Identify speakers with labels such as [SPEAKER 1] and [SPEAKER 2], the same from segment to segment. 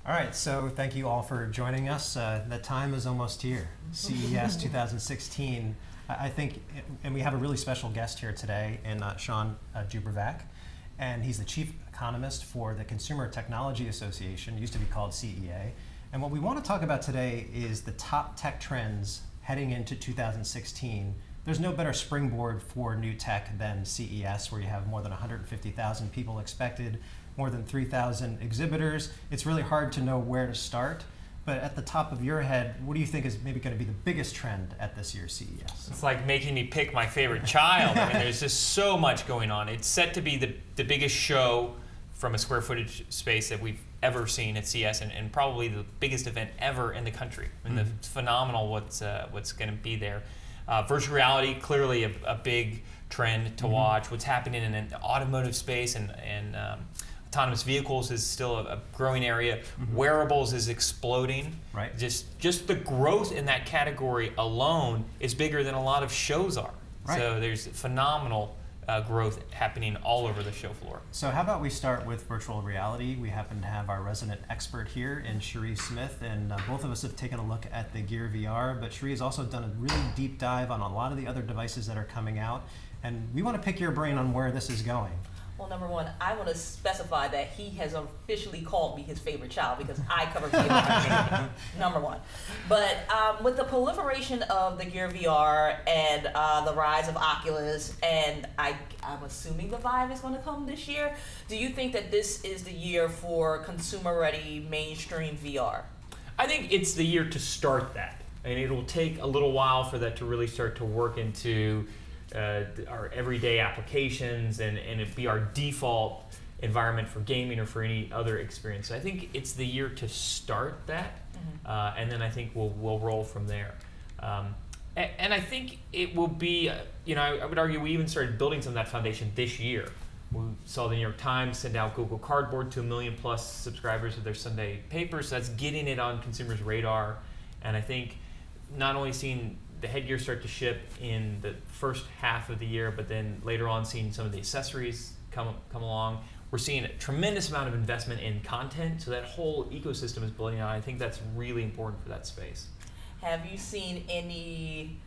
[SPEAKER 1] All right, so thank you all for joining us. The time is almost here. CES 2016. I think, and we have a really special guest here today in Shawn DuBravac, and he's the chief economist for the Consumer Technology Association, used to be called CEA. And what we want to talk about today is the top tech trends heading into 2016. There's no better springboard for new tech than CES, where you have more than 150,000 people expected, more than 3,000 exhibitors. It's really hard to know where to start, but at the top of your head, what do you think is maybe going to be the biggest trend at this year's CES?
[SPEAKER 2] It's like making me pick my favorite child. I mean, there's just so much going on. It's set to be the biggest show from a square footage space that we've ever seen at CES, and probably the biggest event ever in the country. I mean, it's phenomenal what's going to be there. Virtual reality, clearly a big trend to watch. What's happening in an automotive space and autonomous vehicles is still a growing area. Wearables is exploding.
[SPEAKER 1] Right.
[SPEAKER 2] Just the growth in that category alone is bigger than a lot of shows are.
[SPEAKER 1] Right.
[SPEAKER 2] So there's phenomenal growth happening all over the show floor.
[SPEAKER 1] So how about we start with virtual reality? We happen to have our resident expert here in Cherie Smith, and both of us have taken a look at the Gear VR, but Cherie has also done a really deep dive on a lot of the other devices that are coming out, and we want to pick your brain on where this is going.
[SPEAKER 3] Well, number one, I want to specify that he has officially called me his favorite child because I cover VR. Number one. But with the proliferation of the Gear VR and the rise of Oculus, and I'm assuming the Vive is going to come this year, do you think that this is the year for consumer-ready mainstream VR?
[SPEAKER 2] I think it's the year to start that. I mean, it'll take a little while for that to really start to work into our everyday applications and it be our default environment for gaming or for any other experience. So I think it's the year to start that, and then I think we'll roll from there. And I think it will be, I would argue we even started building some of that foundation this year. We saw the New York Times send out Google Cardboard to 1 million plus subscribers of their Sunday paper, so that's getting it on consumers' radar. And I think not only seeing the headgear start to ship in the first half of the year, but then later on seeing some of the accessories come along. We're seeing a tremendous amount of investment in content, so that whole ecosystem is building out. I think that's really important for that space.
[SPEAKER 3] Have you seen any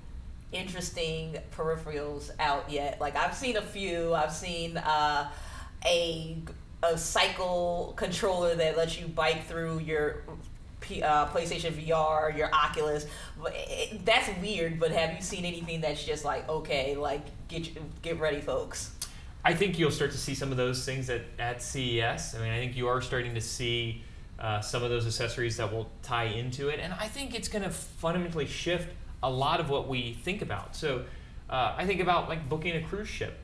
[SPEAKER 3] interesting peripherals out yet? Like, I've seen a few. I've seen a cycle controller that lets you bike through your PlayStation VR, your Oculus. That's weird, but have you seen anything that's just like, okay, like get ready, folks?
[SPEAKER 2] I think you'll start to see some of those things at CES. I mean, I think you are starting to see some of those accessories that will tie into it, and I think it's going to fundamentally shift a lot of what we think about. So I think about like booking a cruise ship.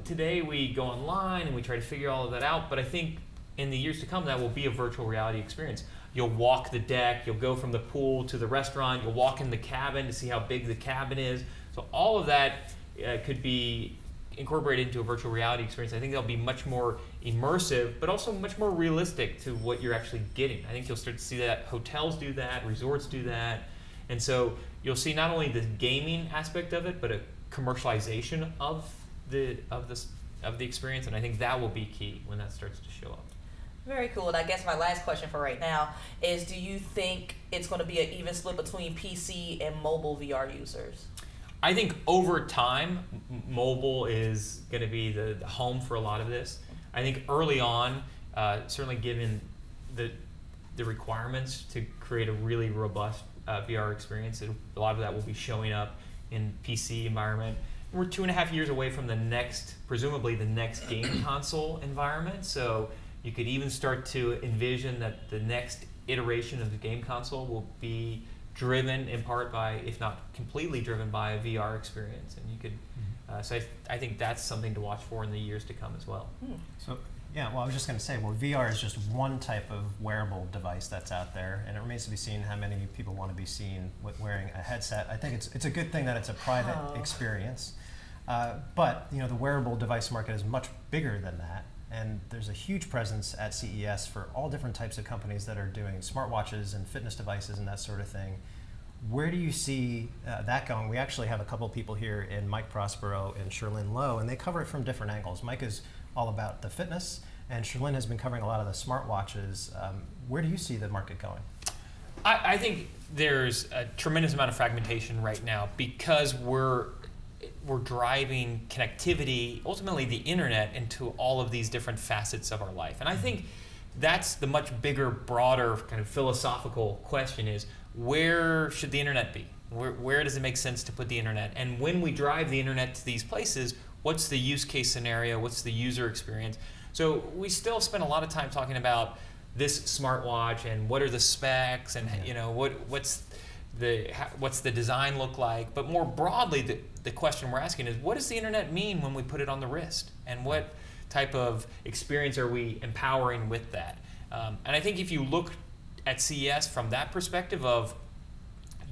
[SPEAKER 2] Today we go online and we try to figure all of that out, but I think in the years to come that will be a virtual reality experience. You'll walk the deck, you'll go from the pool to the restaurant, you'll walk in the cabin to see how big the cabin is. So all of that could be incorporated into a virtual reality experience. I think they'll be much more immersive, but also much more realistic to what you're actually getting. I think you'll start to see that hotels do that, resorts do that. And so you'll see not only the gaming aspect of it, but a commercialization of the experience, and I think that will be key when that starts to show up.
[SPEAKER 3] Very cool. And I guess my last question for right now is, do you think it's going to be an even split between PC and mobile VR users?
[SPEAKER 2] I think over time, mobile is going to be the home for a lot of this. I think early on, certainly given the requirements to create a really robust VR experience, a lot of that will be showing up in PC environment. We're 2.5 years away from presumably the next game console environment, so you could even start to envision that the next iteration of the game console will be driven in part by, if not completely driven by, a VR experience. And you could, so I think that's something to watch for in the years to come as well.
[SPEAKER 1] So, yeah, well, I was just going to say, VR is just one type of wearable device that's out there, and it remains to be seen how many people want to be seen with wearing a headset. I think it's a good thing that it's a private experience, but the wearable device market is much bigger than that. And there's a huge presence at CES for all different types of companies that are doing smartwatches and fitness devices and that sort of thing. Where do you see that going? We actually have a couple people here in Mike Prospero and Sherlyn Lowe, and they cover it from different angles. Mike is all about the fitness, And Sherlyn has been covering a lot of the smartwatches. Where do you see the market going?
[SPEAKER 2] I think there's a tremendous amount of fragmentation right now because we're driving connectivity, ultimately the internet, into all of these different facets of our life. And I think that's the much bigger, broader kind of philosophical question is, where should the internet be? Where does it make sense to put the internet? And when we drive the internet to these places, what's the use case scenario? What's the user experience? So we still spend a lot of time talking about this smartwatch and what are the specs and what's the design look like. But more broadly, the question we're asking is, what does the internet mean when we put it on the wrist? And what type of experience are we empowering with that? And I think if you look at CES from that perspective of,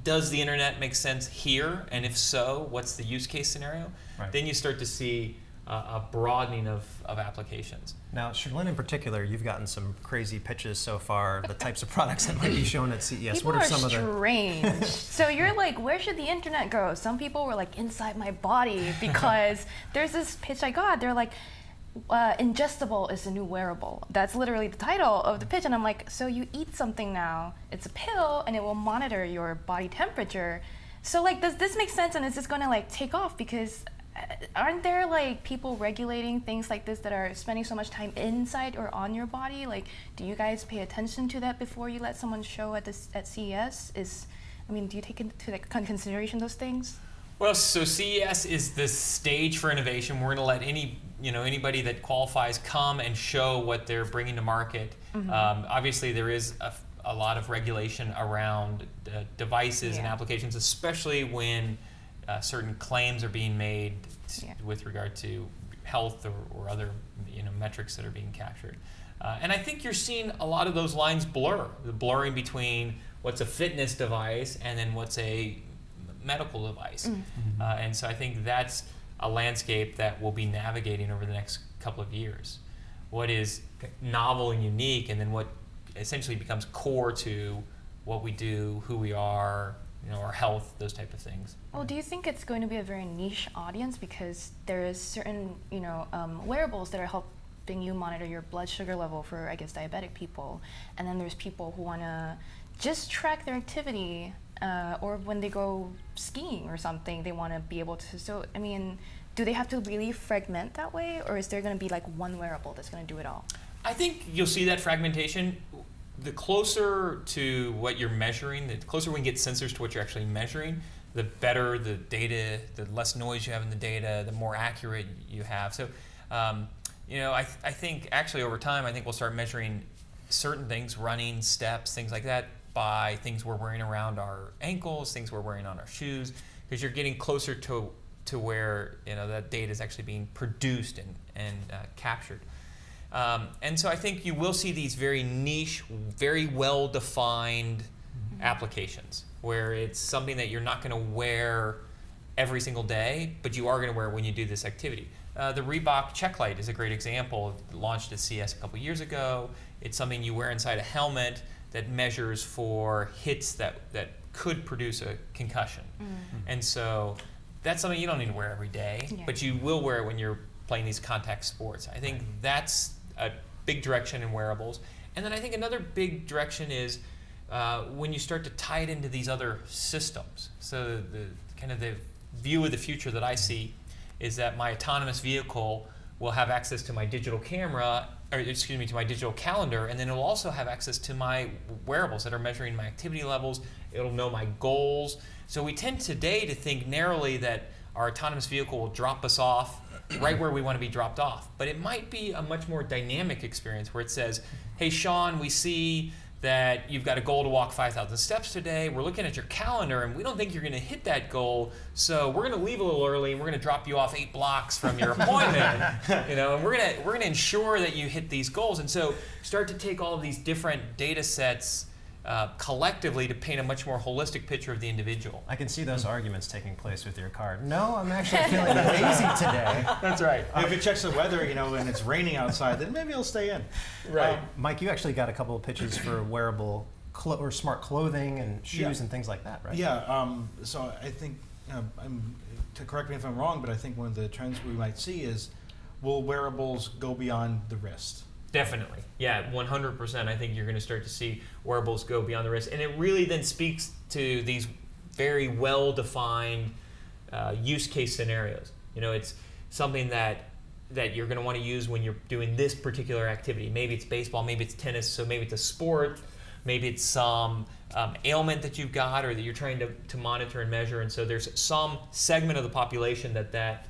[SPEAKER 2] does the internet make sense here? And if so, what's the use case scenario?
[SPEAKER 1] Right.
[SPEAKER 2] Then you start to see a broadening of applications.
[SPEAKER 1] Now, Sherlyn in particular, you've gotten some crazy pitches so far, the types of products that might be shown at CES.
[SPEAKER 4] People
[SPEAKER 1] what are some
[SPEAKER 4] strange. So you're like, where should the internet go? Some people were like, inside my body, because there's this pitch I got. They're like, ingestible is the new wearable. That's literally the title of the pitch. And I'm like, so you eat something now, it's a pill, and it will monitor your body temperature. So like, does this make sense? And is this going to like take off? Because aren't there like people regulating things like this that are spending so much time inside or on your body? Like, do you guys pay attention to that before you let someone show at CES? Do you take into consideration those things?
[SPEAKER 2] Well, so CES is the stage for innovation. We're going to let anybody that qualifies come and show what they're bringing to market. Mm-hmm. Obviously, there is a lot of regulation around devices and applications, especially when certain claims are being made with regard to health or other metrics that are being captured. And I think you're seeing a lot of those lines blur, the blurring between what's a fitness device and then what's a medical device. Mm-hmm. And so I think that's a landscape that we'll be navigating over the next couple of years. What is novel and unique, and then what essentially becomes core to what we do, who we are, our health, those type of things.
[SPEAKER 4] Well, do you think it's going to be a very niche audience because there is certain, wearables that are helping you monitor your blood sugar level for, I guess, diabetic people, and then there's people who want to just track their activity, or when they go skiing or something, they want to be able to. So, do they have to really fragment that way, or is there going to be like one wearable that's going to do it all?
[SPEAKER 2] I think you'll see that fragmentation. The closer to what you're measuring, the closer we can get sensors to what you're actually measuring, the better the data, the less noise you have in the data, the more accurate you have. So, I think actually over time, I think we'll start measuring certain things, running, steps, things like that, by things we're wearing around our ankles, things we're wearing on our shoes, because you're getting closer to where that data is actually being produced and captured. And so I think you will see these very niche, very well-defined applications where it's something that you're not going to wear every single day, but you are going to wear when you do this activity. The Reebok Check Light is a great example. It launched at CES a couple years ago. It's something you wear inside a helmet that measures for hits that could produce a concussion. Mm-hmm. And so that's something you don't need to wear every day, but you will wear it when you're playing these contact sports. I think that's a big direction in wearables. And then I think another big direction is when you start to tie it into these other systems. So the kind of the view of the future that I see is that my autonomous vehicle will have access to my digital camera, to my digital calendar, and then it will also have access to my wearables that are measuring my activity levels. It'll know my goals. So we tend today to think narrowly that our autonomous vehicle will drop us off right where we want to be dropped off. But it might be a much more dynamic experience where it says, hey, Shawn, we see that you've got a goal to walk 5,000 steps today. We're looking at your calendar, and we don't think you're going to hit that goal. So we're going to leave a little early, and we're going to drop you off 8 blocks from your appointment. And we're going to ensure that you hit these goals. And so start to take all of these different data sets collectively to paint a much more holistic picture of the individual.
[SPEAKER 1] I can see those arguments taking place with your car. No, I'm actually feeling lazy today.
[SPEAKER 2] That's right.
[SPEAKER 5] If it checks the weather, and it's raining outside, then maybe I'll stay in.
[SPEAKER 2] Right.
[SPEAKER 1] Mike, you actually got a couple of pitches for wearable or smart clothing and shoes and things like that, right?
[SPEAKER 5] Yeah. So I think, to correct me if I'm wrong, but I think one of the trends we might see is, will wearables go beyond the wrist?
[SPEAKER 2] Definitely. Yeah, 100%. I think you're going to start to see wearables go beyond the wrist. And it really then speaks to these very well-defined use case scenarios. You know, it's something that you're going to want to use when you're doing this particular activity. Maybe it's baseball, maybe it's tennis, so maybe it's a sport, maybe it's some ailment that you've got or that you're trying to monitor and measure. And so there's some segment of the population that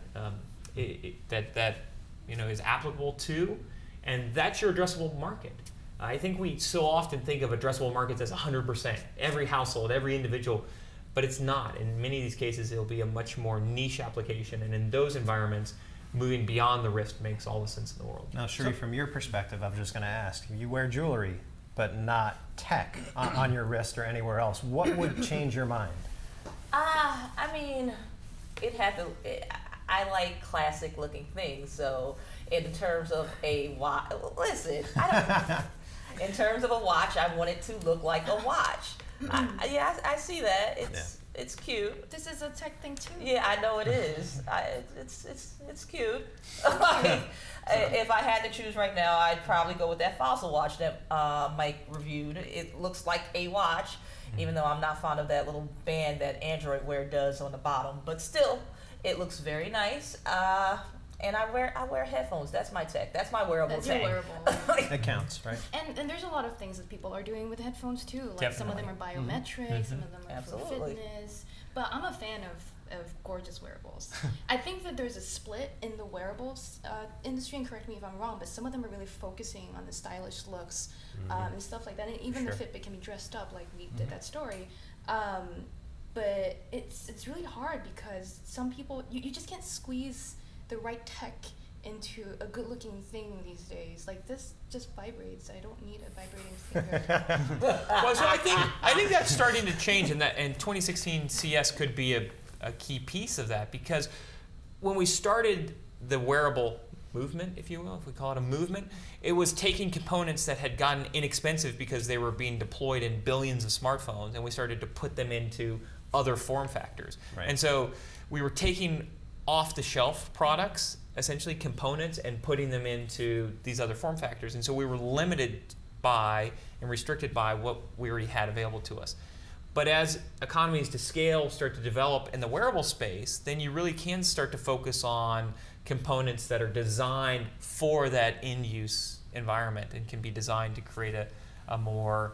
[SPEAKER 2] is applicable to, and that's your addressable market. I think we so often think of addressable markets as 100%, every household, every individual, but it's not. In many of these cases, it'll be a much more niche application, and in those environments, moving beyond the wrist makes all the sense in the world.
[SPEAKER 1] Now, Sheree, from your perspective, I was just going to ask, you wear jewelry, but not tech on your wrist or anywhere else. What would change your mind?
[SPEAKER 3] I mean, I like classic looking things, so in terms of a watch, listen, in terms of a watch, I want it to look like a watch. I see that. It's cute.
[SPEAKER 4] This is a tech thing too.
[SPEAKER 3] Yeah, I know it is. It's cute. If I had to choose right now, I'd probably go with that Fossil watch that Mike reviewed. It looks like a watch, even though I'm not fond of that little band that Android Wear does on the bottom. But still, it looks very nice. And I wear headphones. That's my tech. That's my wearable
[SPEAKER 4] That's
[SPEAKER 3] tech.
[SPEAKER 4] your wearable.
[SPEAKER 1] It counts, right?
[SPEAKER 4] And there's a lot of things that people are doing with headphones too. Like some of them are biometric, some of them are
[SPEAKER 3] Absolutely.
[SPEAKER 4] for fitness. But I'm a fan of gorgeous wearables. I think that there's a split in the wearables industry, and correct me if I'm wrong, but some of them are really focusing on the stylish looks and stuff like that. And even the Fitbit can be dressed up, like we did that story. But it's really hard because some people, you just can't squeeze the right tech into a good-looking thing these days. Like this just vibrates. I don't need a vibrating finger.
[SPEAKER 2] Well, so I think that's starting to change, and 2016 CS could be a key piece of that, because when we started the wearable movement, if you will, if we call it a movement, it was taking components that had gotten inexpensive because they were being deployed in billions of smartphones, and we started to put them into other form factors. Right. And so we were taking off-the-shelf products, essentially components, and putting them into these other form factors. And so we were limited by and restricted by what we already had available to us. But as economies to scale start to develop in the wearable space, then you really can start to focus on components that are designed for that in-use environment and can be designed to create a more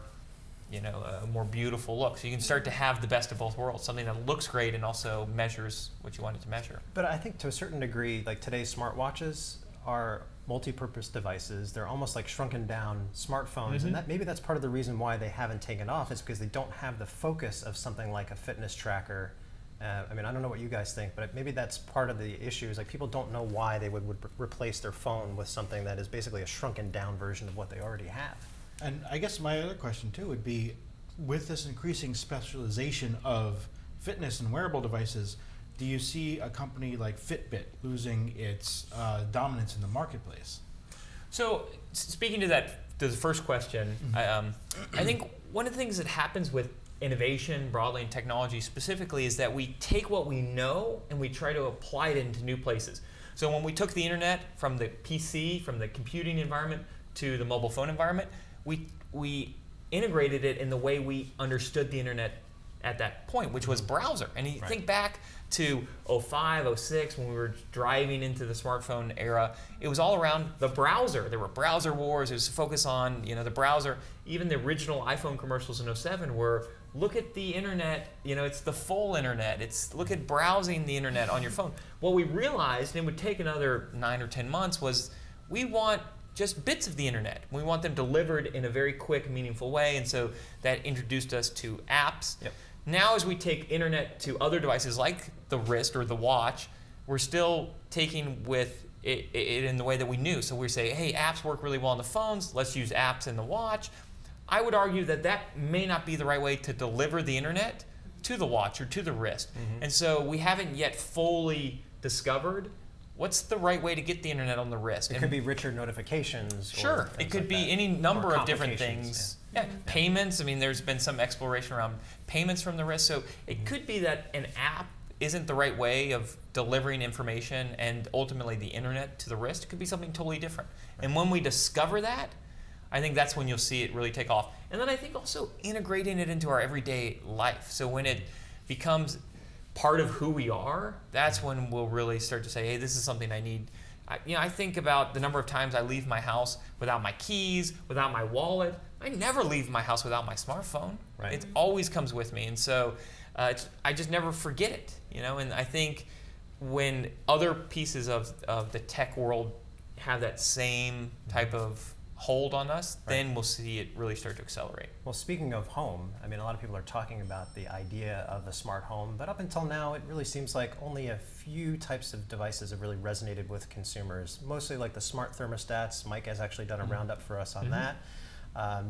[SPEAKER 2] beautiful look. So you can start to have the best of both worlds, something that looks great and also measures what you want it to measure.
[SPEAKER 1] But I think to a certain degree, like today's smartwatches are multi-purpose devices. They're almost like shrunken down smartphones, and maybe that's part of the reason why they haven't taken off, is because they don't have the focus of something like a fitness tracker. I mean, I don't know what you guys think, but maybe that's part of the issue, is like people don't know why they would replace their phone with something that is basically a shrunken down version of what they already have.
[SPEAKER 5] And I guess my other question too would be, with this increasing specialization of fitness and wearable devices, do you see a company like Fitbit losing its dominance in the marketplace?
[SPEAKER 2] So speaking to the first question, I think one of the things that happens with innovation broadly and technology specifically is that we take what we know and we try to apply it into new places. So when we took the internet from the PC, from the computing environment to the mobile phone environment, we integrated it in the way we understood the internet at that point, which was browser. And you think back to 05, 06, when we were driving into the smartphone era, it was all around the browser. There were browser wars. It was focused on the browser. Even the original iPhone commercials in 07 were, look at the internet, it's the full internet. Look at browsing the internet on your phone. What we realized, and it would take another 9 or 10 months, was we want just bits of the internet. We want them delivered in a very quick, meaningful way, and so that introduced us to apps. Yep. Now as we take internet to other devices like the wrist or the watch, we're still taking with it in the way that we knew. So we say, hey, apps work really well on the phones, let's use apps in the watch. I would argue that may not be the right way to deliver the internet to the watch or to the wrist. And so we haven't yet fully discovered what's the right way to get the internet on the wrist.
[SPEAKER 1] It could be richer notifications.
[SPEAKER 2] Sure, it could be any number of different things. Yeah. Payments, there's been some exploration around payments from the wrist. So it could be that an app isn't the right way of delivering information and ultimately the internet to the wrist. It could be something totally different. Right. And when we discover that, I think that's when you'll see it really take off. And then I think also integrating it into our everyday life. So when it becomes part of who we are, that's when we'll really start to say, hey, this is something I need. I think about the number of times I leave my house without my keys, without my wallet. I never leave my house without my smartphone. Right. It always comes with me. And so I just never forget it, and I think when other pieces of the tech world have that same type of hold on us, then we'll see it really start to accelerate.
[SPEAKER 1] Well, speaking of home, I mean, a lot of people are talking about the idea of a smart home, but up until now, it really seems like only a few types of devices have really resonated with consumers, mostly like the smart thermostats. Mike has actually done a roundup for us on that.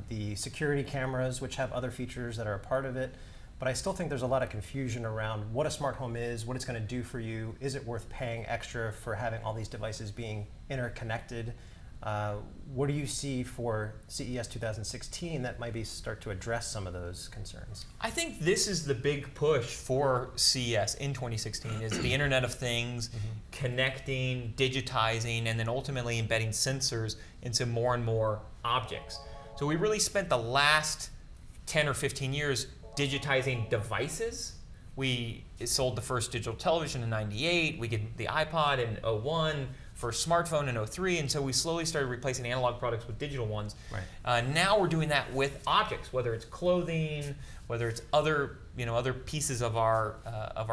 [SPEAKER 1] The security cameras, which have other features that are a part of it. But I still think there's a lot of confusion around what a smart home is, what it's going to do for you. Is it worth paying extra for having all these devices being interconnected? What do you see for CES 2016 that might start to address some of those concerns?
[SPEAKER 2] I think this is the big push for CES in 2016 is the Internet of Things, connecting, digitizing, and then ultimately embedding sensors into more and more objects. So we really spent the last 10 or 15 years digitizing devices. We sold the first digital television in '98. We get the iPod in '01, first smartphone in '03, and so we slowly started replacing analog products with digital ones. Right. Now we're doing that with objects, whether it's clothing, whether it's other pieces of our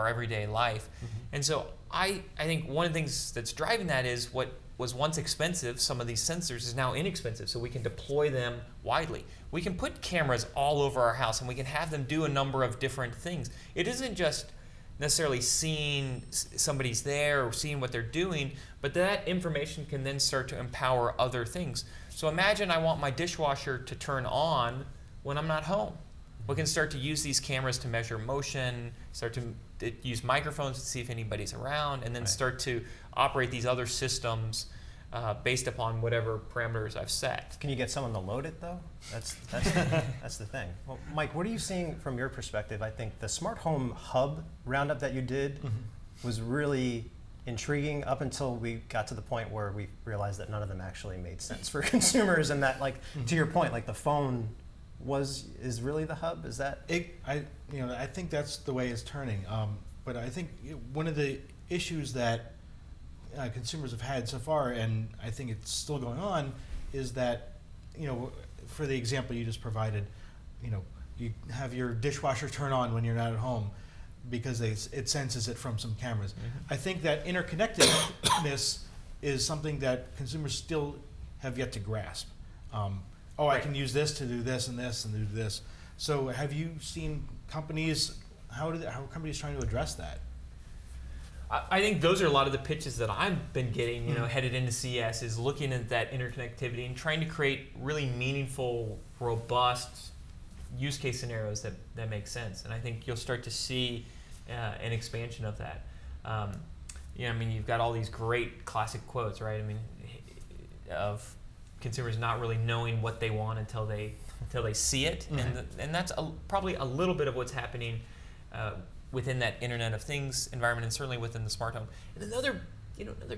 [SPEAKER 2] everyday life. And so I think one of the things that's driving that is what was once expensive, some of these sensors, is now inexpensive, so we can deploy them widely. We can put cameras all over our house and we can have them do a number of different things. It isn't just necessarily seeing somebody's there or seeing what they're doing, but that information can then start to empower other things. So imagine I want my dishwasher to turn on when I'm not home. We can start to use these cameras to measure motion, start to use microphones to see if anybody's around, and then start to operate these other systems based upon whatever parameters I've set.
[SPEAKER 1] Can you get someone to load it though? That's the thing. Well, Mike, what are you seeing from your perspective? I think the smart home hub roundup that you did was really intriguing up until we got to the point where we realized that none of them actually made sense for consumers, and that, like, to your point, like the phone is really the hub. Is that
[SPEAKER 5] it? I think that's the way it's turning. But I think one of the issues that consumers have had so far, and I think it's still going on, is that, for the example you just provided, you have your dishwasher turn on when you're not at home because it senses it from some cameras. I think that interconnectedness is something that consumers still have yet to grasp. I can use this to do this and this and do this. So have you seen companies, how are companies trying to address that?
[SPEAKER 2] I think those are a lot of the pitches that I've been getting, headed into CES, is looking at that interconnectivity and trying to create really meaningful, robust use case scenarios that make sense. And I think you'll start to see an expansion of that. You've got all these great classic quotes, right? Of consumers not really knowing what they want until they see it, and that's probably a little bit of what's happening within that Internet of Things environment, and certainly within the smart home. And another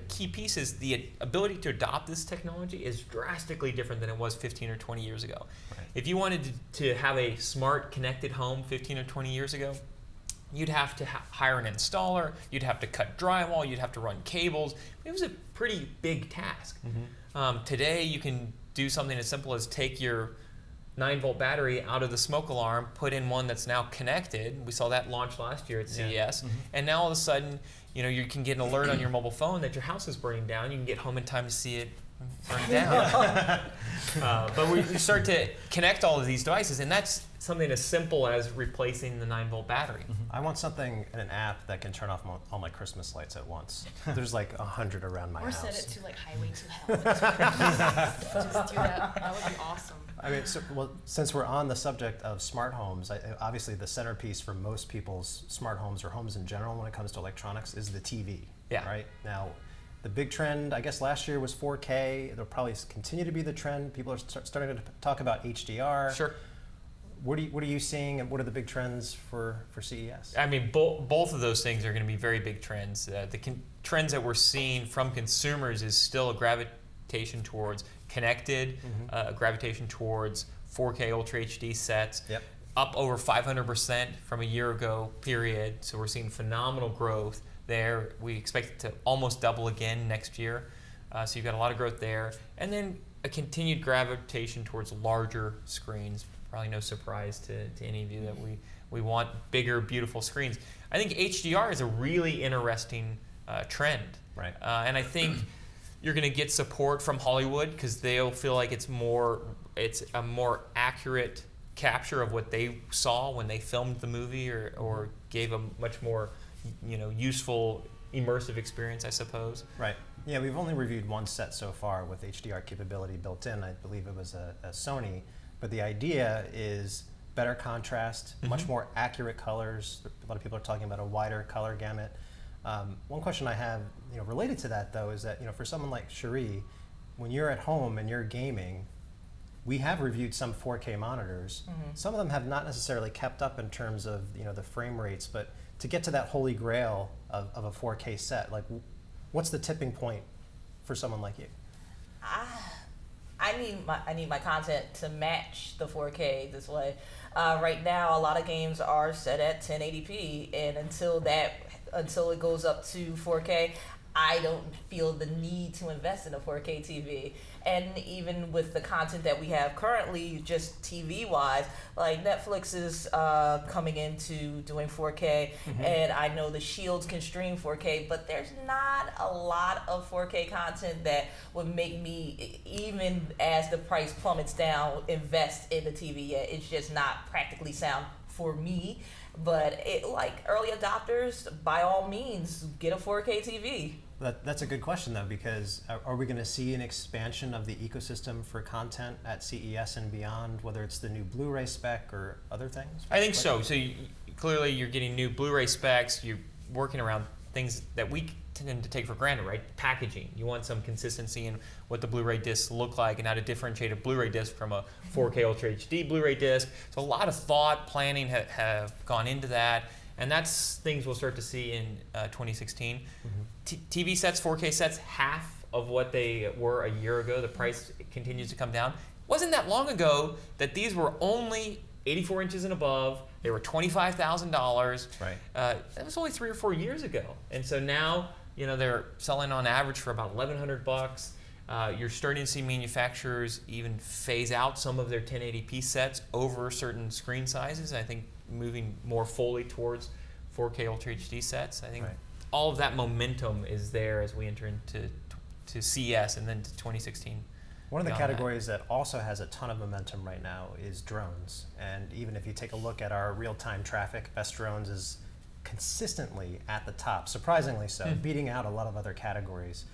[SPEAKER 2] key piece is the ability to adopt this technology is drastically different than it was 15 or 20 years ago. Right. If you wanted to have a smart connected home 15 or 20 years ago, you'd have to hire an installer, you'd have to cut drywall, you'd have to run cables. It was a pretty big task. Today, you can do something as simple as take your 9-volt battery out of the smoke alarm, put in one that's now connected. We saw that launch last year at CES. And now all of a sudden, you can get an alert on your mobile phone that your house is burning down. You can get home in time to see it burn down. But we start to connect all of these devices, and that's something as simple as replacing the 9-volt battery.
[SPEAKER 1] I want something in an app that can turn off all my Christmas lights at once. There's like 100 around my house.
[SPEAKER 4] Or set it to like highway to hell. Just do that. That would be awesome.
[SPEAKER 1] Since we're on the subject of smart homes, obviously the centerpiece for most people's smart homes or homes in general when it comes to electronics is the TV.
[SPEAKER 2] Yeah.
[SPEAKER 1] Right? Now, the big trend, I guess last year was 4K. It'll probably continue to be the trend. People are starting to talk about HDR.
[SPEAKER 2] Sure.
[SPEAKER 1] what are you seeing, and what are the big trends for CES?
[SPEAKER 2] I mean, both of those things are going to be very big trends. Trends that we're seeing from consumers is still a gravitation towards connected, a gravitation towards 4K Ultra HD sets, up over 500% from a year ago period. So we're seeing phenomenal growth there. We expect it to almost double again next year. So you've got a lot of growth there. And then a continued gravitation towards larger screens. Probably no surprise to any of you that we want bigger, beautiful screens. I think HDR is a really interesting trend.
[SPEAKER 1] Right.
[SPEAKER 2] And I think you're going to get support from Hollywood because they'll feel like it's a more accurate capture of what they saw when they filmed the movie, or gave a much more useful, immersive experience, I suppose.
[SPEAKER 1] Right. Yeah, we've only reviewed one set so far with HDR capability built in. I believe it was a Sony, but the idea is better contrast, much more accurate colors. A lot of people are talking about a wider color gamut. One question I have, related to that though, is that for someone like Cherie, when you're at home and you're gaming, we have reviewed some 4K monitors. Some of them have not necessarily kept up in terms of the frame rates, but to get to that holy grail of a 4K set, like what's the tipping point for someone like you?
[SPEAKER 3] I need my content to match the 4K display. Right now, a lot of games are set at 1080p, and until it goes up to 4K, I don't feel the need to invest in a 4K TV. And even with the content that we have currently, just TV-wise, like Netflix is coming into doing 4K, and I know the Shields can stream 4K, but there's not a lot of 4K content that would make me, even as the price plummets down, invest in the TV yet. It's just not practically sound for me. But like early adopters, by all means, get a 4K TV.
[SPEAKER 1] That's a good question though, because are we going to see an expansion of the ecosystem for content at CES and beyond, whether it's the new Blu-ray spec or other things?
[SPEAKER 2] I think so. So clearly you're getting new Blu-ray specs, you're working around things that we tend to take for granted, right? Packaging. You want some consistency in what the Blu-ray discs look like and how to differentiate a Blu-ray disc from a 4K Ultra HD Blu-ray disc. So a lot of thought, planning have gone into that, and that's things we'll start to see in 2016. TV sets, 4K sets, half of what they were a year ago. The price continues to come down. Wasn't that long ago that these were only 84 inches and above. They were $25,000.
[SPEAKER 1] Right.
[SPEAKER 2] That was only 3 or 4 years ago. And so now, they're selling on average for about $1,100. You're starting to see manufacturers even phase out some of their 1080p sets over certain screen sizes. I think moving more fully towards 4K Ultra HD sets. I think all of that momentum is there as we enter into CES and then to 2016.
[SPEAKER 1] One of the categories that also has a ton of momentum right now is drones. And even if you take a look at our real-time traffic, Best Drones is consistently at the top, surprisingly so, beating out a lot of other categories.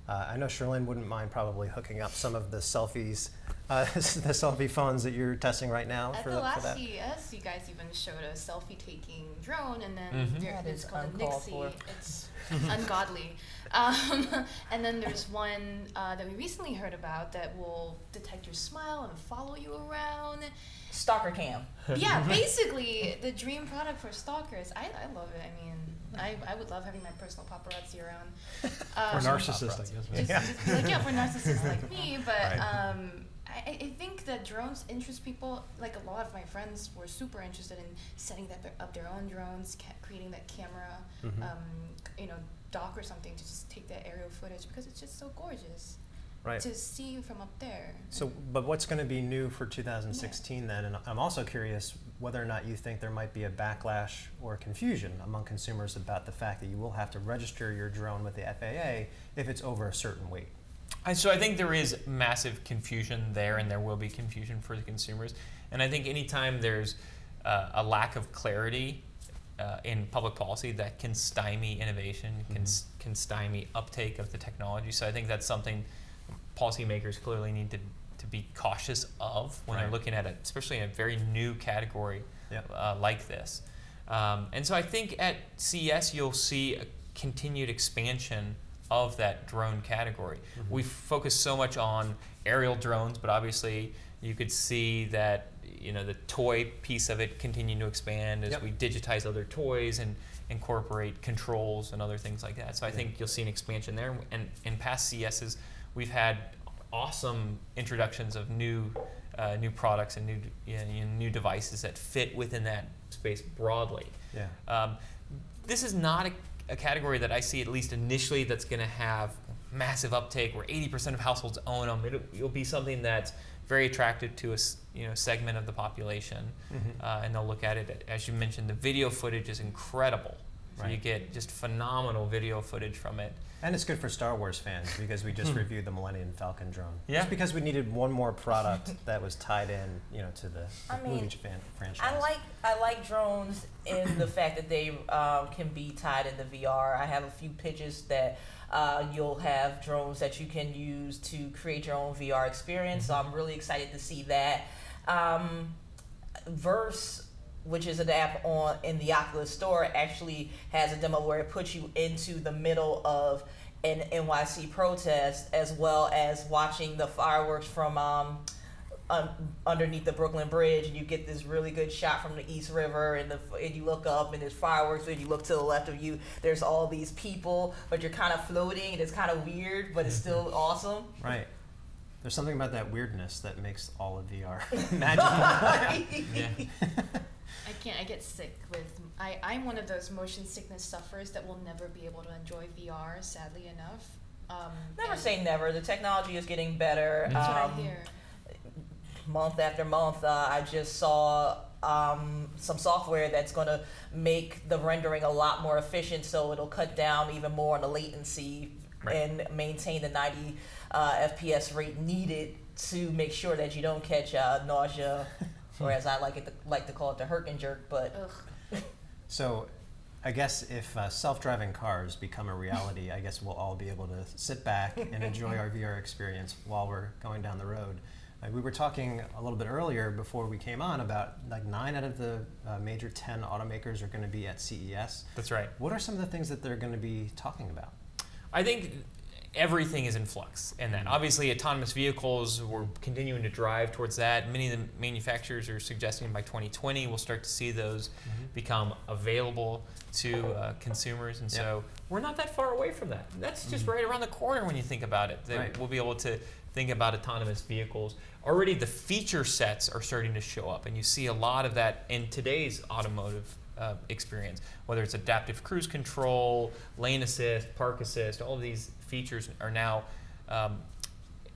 [SPEAKER 1] I know Sherlyn wouldn't mind probably hooking up some of the selfies, the selfie phones that you're testing right now.
[SPEAKER 4] At
[SPEAKER 1] for
[SPEAKER 4] the last
[SPEAKER 1] that.
[SPEAKER 4] CES, you guys even showed a selfie-taking drone, and then there's called a Nixie. It's ungodly. And then there's one that we recently heard about that will detect your smile and follow you around.
[SPEAKER 3] Stalker cam.
[SPEAKER 4] Yeah, basically the dream product for stalkers. I love it. I mean, I would love having my personal paparazzi around.
[SPEAKER 5] For narcissists, I guess.
[SPEAKER 4] For narcissists like me. But I think that drones interest people. Like a lot of my friends were super interested in setting up their own drones, creating that camera, dock or something to just take that aerial footage because it's just so gorgeous.
[SPEAKER 1] Right.
[SPEAKER 4] To see you from up there.
[SPEAKER 1] So, but what's going to be new for 2016 then? And I'm also curious whether or not you think there might be a backlash or confusion among consumers about the fact that you will have to register your drone with the FAA if it's over a certain weight.
[SPEAKER 2] So I think there is massive confusion there, and there will be confusion for the consumers. And I think anytime there's a lack of clarity in public policy, that can stymie innovation, can stymie uptake of the technology. So I think that's something policymakers clearly need to be cautious of when they're looking at it, especially in a very new category like this. And so I think at CES you'll see a continued expansion of that drone category. We focus so much on aerial drones, but obviously you could see that the toy piece of it continuing to expand as
[SPEAKER 1] Yep.
[SPEAKER 2] we digitize other toys and incorporate controls and other things like that. So I think you'll see an expansion there. And in past CESs, we've had awesome introductions of new products and new devices that fit within that space broadly.
[SPEAKER 1] Yeah.
[SPEAKER 2] This is not a category that I see, at least initially, that's going to have massive uptake where 80% of households own them. It'll be something that's very attractive to a segment of the population, and they'll look at it. As you mentioned, the video footage is incredible. So
[SPEAKER 1] Right.
[SPEAKER 2] you get just phenomenal video footage from it.
[SPEAKER 1] And it's good for Star Wars fans because we just reviewed the Millennium Falcon drone.
[SPEAKER 2] Yeah.
[SPEAKER 1] Just because we needed one more product that was tied in, to the
[SPEAKER 3] mean,
[SPEAKER 1] movie franchise.
[SPEAKER 3] I like drones in the fact that they can be tied into VR. I have a few pitches that you'll have drones that you can use to create your own VR experience. So I'm really excited to see that. Verse, which is an app in the Oculus Store, actually has a demo where it puts you into the middle of an NYC protest, as well as watching the fireworks from underneath the Brooklyn Bridge, and you get this really good shot from the East River, and you look up and there's fireworks, and you look to the left of you, there's all these people, but you're kind of floating, and it's kind of weird, but it's still awesome.
[SPEAKER 1] Right. There's something about that weirdness that makes all of VR magical.
[SPEAKER 2] Yeah.
[SPEAKER 4] I get sick with, I'm one of those motion sickness sufferers that will never be able to enjoy VR, sadly enough.
[SPEAKER 3] Never say never. The technology is getting better.
[SPEAKER 4] That's what I hear.
[SPEAKER 3] Month after month, I just saw some software that's going to make the rendering a lot more efficient, so it'll cut down even more on the latency and maintain the 90 FPS rate needed to make sure that you don't catch nausea, or as I like to call it, the herkin jerk. But
[SPEAKER 1] So I guess if self-driving cars become a reality, I guess we'll all be able to sit back and enjoy our VR experience while we're going down the road. We were talking a little bit earlier before we came on about 9 out of the major 10 automakers are going to be at CES.
[SPEAKER 2] That's right.
[SPEAKER 1] What are some of the things that they're going to be talking about?
[SPEAKER 2] I think everything is in flux in that. Obviously, autonomous vehicles, we're continuing to drive towards that. Many of the manufacturers are suggesting by 2020 we'll start to see those become available to consumers. And so we're not that far away from that. That's just right around the corner when you think about it. That we'll be able to think about autonomous vehicles. Already the feature sets are starting to show up, and you see a lot of that in today's automotive experience, whether it's adaptive cruise control, lane assist, park assist. All of these features are now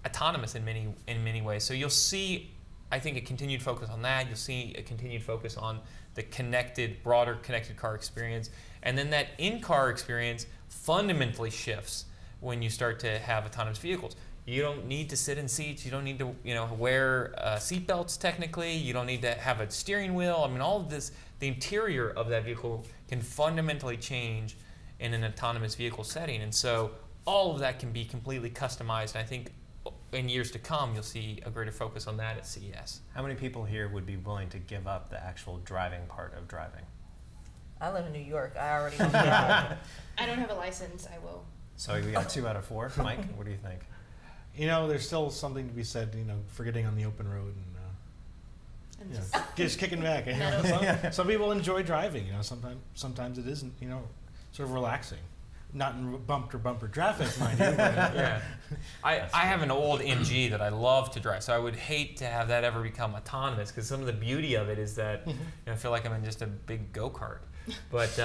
[SPEAKER 2] autonomous in many ways. So you'll see, I think, a continued focus on that. You'll see a continued focus on the broader connected car experience, and then that in-car experience fundamentally shifts when you start to have autonomous vehicles. You don't need to sit in seats. You don't need to, wear seat belts. Technically, you don't need to have a steering wheel. I mean, all of this, the interior of that vehicle can fundamentally change in an autonomous vehicle setting, and so all of that can be completely customized. And I think in years to come, you'll see a greater focus on that at CES.
[SPEAKER 1] How many people here would be willing to give up the actual driving part of driving?
[SPEAKER 3] I live in New York. I already know that.
[SPEAKER 4] I don't have a license. I will.
[SPEAKER 1] So we got 2 out of 4. Mike, what do you think?
[SPEAKER 5] There's still something to be said, for getting on the open road and just kicking back. Some people enjoy driving, sometimes it isn't, sort of relaxing. Not in bumper traffic, mind you.
[SPEAKER 2] Yeah. I have an old MG that I love to drive, so I would hate to have that ever become autonomous, because some of the beauty of it is that I feel like I'm in just a big go-kart. But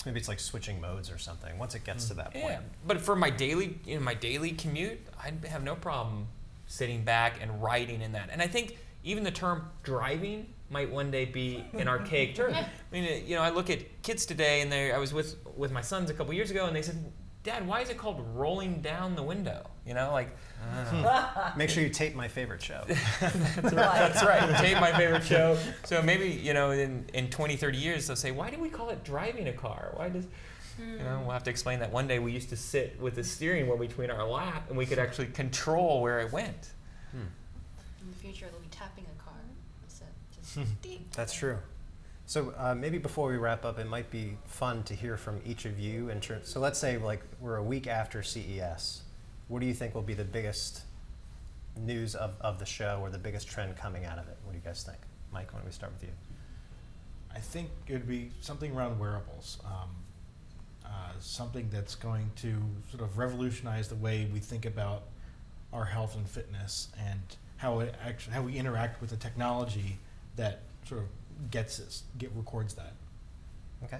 [SPEAKER 1] maybe it's like switching modes or something once it gets to that point.
[SPEAKER 2] Yeah, but for my daily commute, I'd have no problem sitting back and riding in that. And I think even the term driving might one day be an archaic term. I mean, I look at kids today, and I was with my sons a couple years ago, and they said, "Dad, why is it called rolling down the window?" Make
[SPEAKER 1] sure you tape my favorite show.
[SPEAKER 2] That's right. Tape my favorite show. So maybe, in 20, 30 years, they'll say, "Why do we call it driving a car? Why does..." We'll have to explain that one day we used to sit with the steering wheel between our lap, and we could actually control where it went.
[SPEAKER 4] In the future, they'll be tapping a car. Just deep.
[SPEAKER 1] That's true. So maybe before we wrap up, it might be fun to hear from each of you. So let's say we're a week after CES. What do you think will be the biggest news of the show, or the biggest trend coming out of it? What do you guys think? Mike, why don't we start with you?
[SPEAKER 5] I think it would be something around wearables, something that's going to sort of revolutionize the way we think about our health and fitness, and how we interact with the technology that sort of records that.
[SPEAKER 1] Okay.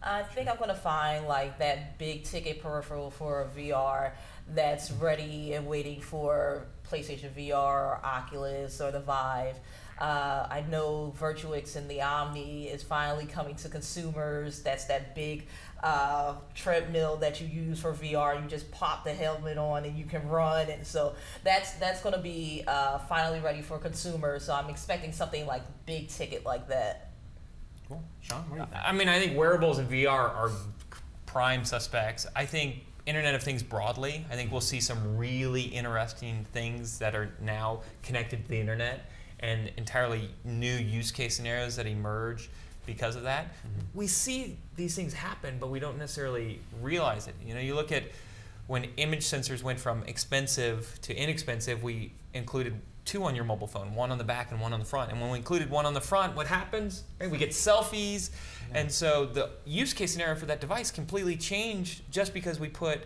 [SPEAKER 3] I think I'm going to find like that big ticket peripheral for VR that's ready and waiting for PlayStation VR or Oculus or the Vive. I know Virtuix and the Omni is finally coming to consumers. That's that big treadmill that you use for VR. You just pop the helmet on and you can run, and so that's going to be finally ready for consumers. So I'm expecting something like big ticket like that.
[SPEAKER 1] Cool. Shawn, what do you think?
[SPEAKER 2] I mean, I think wearables and VR are prime suspects. I think Internet of Things broadly, I think we'll see some really interesting things that are now connected to the internet, and entirely new use case scenarios that emerge because of that. We see these things happen, but we don't necessarily realize it. You know, you look at when image sensors went from expensive to inexpensive, we included two on your mobile phone, one on the back and one on the front. And when we included one on the front, what happens? Right, we get selfies. Yeah. And so the use case scenario for that device completely changed just because we put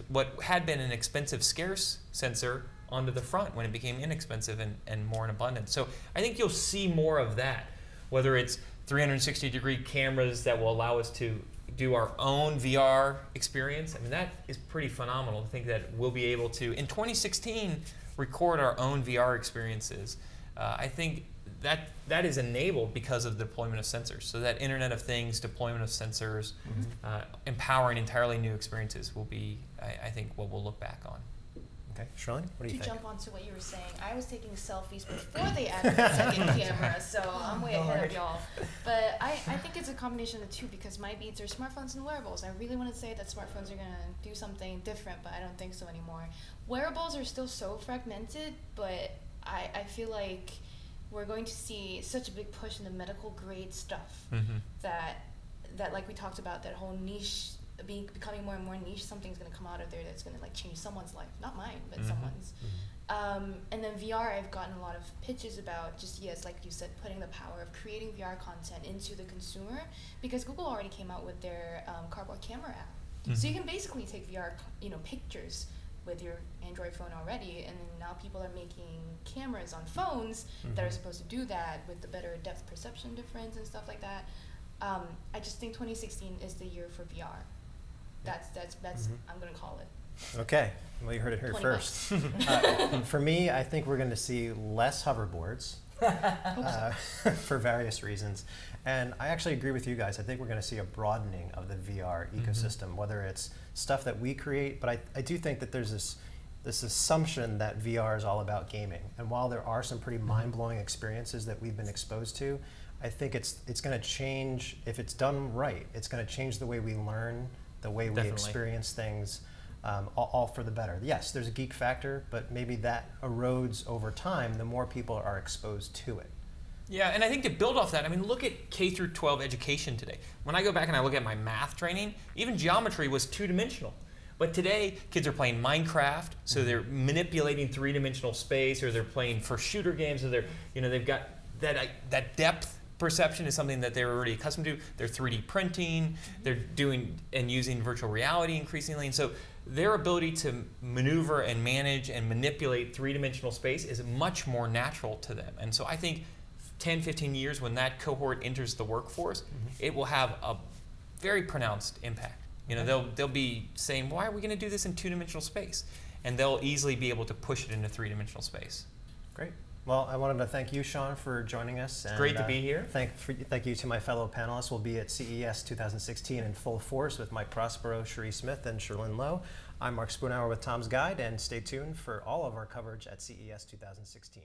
[SPEAKER 2] what had been an expensive, scarce sensor onto the front when it became inexpensive and more in abundance. So I think you'll see more of that, whether it's 360-degree cameras that will allow us to do our own VR experience. I mean, that is pretty phenomenal to think that we'll be able to, in 2016, record our own VR experiences. I think that is enabled because of the deployment of sensors. So that Internet of Things, deployment of sensors, empowering entirely new experiences will be, I think, what we'll look back on.
[SPEAKER 1] Okay, Shirley, what do you
[SPEAKER 4] To
[SPEAKER 1] think?
[SPEAKER 4] jump onto what you were saying, I was taking selfies before they added the second camera, so I'm way ahead of y'all. But I think it's a combination of the two, because my beats are smartphones and wearables. I really want to say that smartphones are going to do something different, but I don't think so anymore. Wearables are still so fragmented, but I feel like we're going to see such a big push in the medical grade stuff that like we talked about, that whole niche becoming more and more niche. Something's going to come out of there that's going to like change someone's life, not mine, but someone's. And then VR, I've gotten a lot of pitches about just, yes, like you said, putting the power of creating VR content into the consumer, because Google already came out with their cardboard camera app. So you can basically take VR, pictures with your Android phone already, and then now people are making cameras on phones that are supposed to do that with the better depth perception difference and stuff like that. I just think 2016 is the year for VR. That's I'm gonna call it.
[SPEAKER 1] Okay, well, you heard it here first. For me, I think we're going to see less hoverboards for various reasons. And I actually agree with you guys. I think we're going to see a broadening of the VR ecosystem, whether it's stuff that we create, but I do think that there's this assumption that VR is all about gaming. And while there are some pretty mind-blowing experiences that we've been exposed to, I think it's going to change, if it's done right, it's going to change the way we learn, the way we experience things, all for the better. Yes, there's a geek factor, but maybe that erodes over time the more people are exposed to it.
[SPEAKER 2] Yeah, and I think to build off that, I mean, look at K through 12 education today. When I go back and I look at my math training, even geometry was two-dimensional. But today, kids are playing Minecraft, so they're manipulating three-dimensional space, or they're playing for shooter games, or they've got that depth perception is something that they're already accustomed to. They're 3D printing, they're doing and using virtual reality increasingly, and so their ability to maneuver and manage and manipulate three-dimensional space is much more natural to them. And so I think 10, 15 years, when that cohort enters the workforce, it will have a very pronounced impact. They'll be saying, why are we going to do this in two-dimensional space? And they'll easily be able to push it into three-dimensional space.
[SPEAKER 1] Great. Well, I wanted to thank you, Shawn, for joining us. And,
[SPEAKER 2] great to be here.
[SPEAKER 1] Thank you to my fellow panelists. We'll be at CES 2016 in full force with Mike Prospero, Cherie Smith, and Sherlyn Lowe. I'm Mark Spoonhour with Tom's Guide, and stay tuned for all of our coverage at CES 2016.